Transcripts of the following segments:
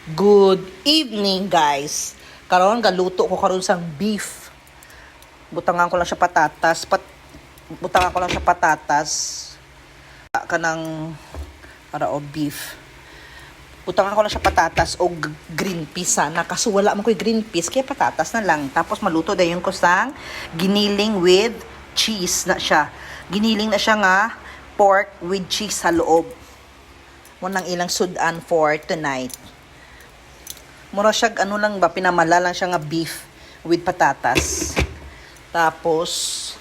Good evening, guys. Karon galuto ko karon sang beef. Butangan ko lang siya patatas. Butangan ko lang siya patatas. Kanang para o beef. Butangan ko lang siya patatas o green peas sana. Kaso wala man ko'y green peas, kaya patatas na lang. Tapos maluto dayon ko sang giniling with cheese na siya. Giniling na siya nga pork with cheese sa loob. Mo nang ilang sudan for tonight. Mura siya, ano lang ba, pinamala lang siya nga beef with patatas. Tapos,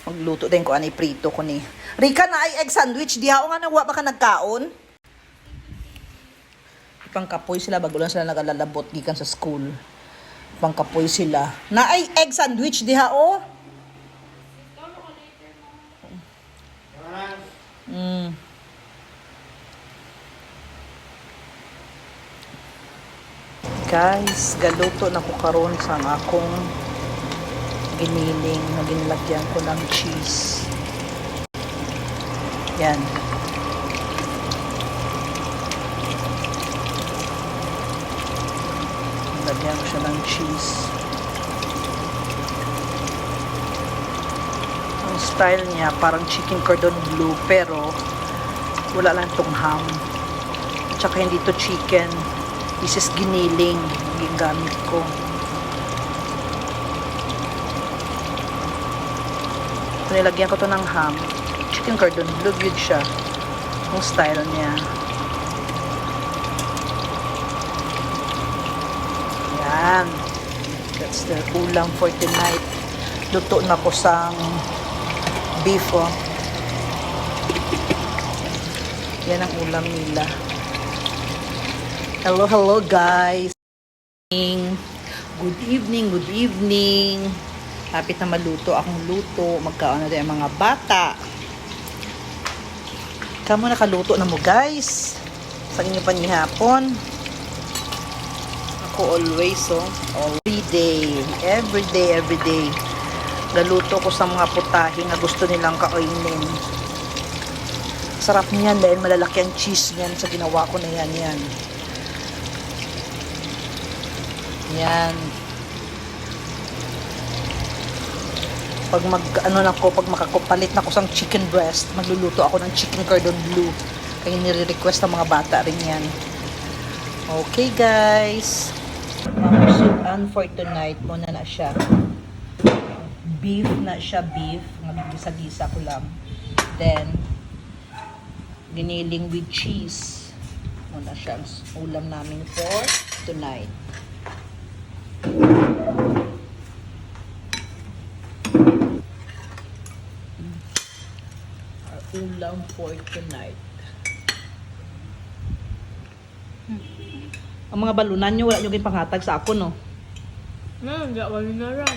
magluto din ko ani prito ko ni. Rika na ay egg sandwich, diha o nga nawa baka nagkaon. Pangkapoy sila, bago lang sila nagalalabot gikan sa school. Pangkapoy sila. Na ay egg sandwich, diha o. Guys, galuto na ko karon sa akong giniling na ginlagyan ko ng cheese. Yan. Lagyan ko siya ng cheese. Ang style niya parang chicken cordon bleu pero wala lang itong ham. At saka hindi to chicken. This is giniling yung gamit ko. Nilagyan ko to ng ham. Chicken cordon bleu yun siya. Yung style niya. Yan. That's the ulam for tonight. Luto na ko sang beef. Oh. Yan ang ulam nila. Hello guys. Good evening. Lapit na maluto akong luto. Magkaon na din ang mga bata. Kamo nakaluto na mo guys. Sa inyo panihapon. Ako always every day. Galuto ko sa mga putahe na gusto nilang kainin. Sarap niyan dahil malalaki ang cheese niyan sa ginawa ko na yan. Yan. Pag makapalit na ko sang chicken breast, magluluto ako ng chicken cordon bleu. Kaya nire-request ng mga bata rin yan. Okay guys. Ang sudan for tonight mo na siya. Beef na siya, beef. Gisa-gisa ko lang. Then, giniling with cheese. Muna siya ang ulam namin for tonight. Our ulam for tonight. Ang mga balunan nyo, wala nyo kayo panghatag sa ako, no? Hindi ako rin naram.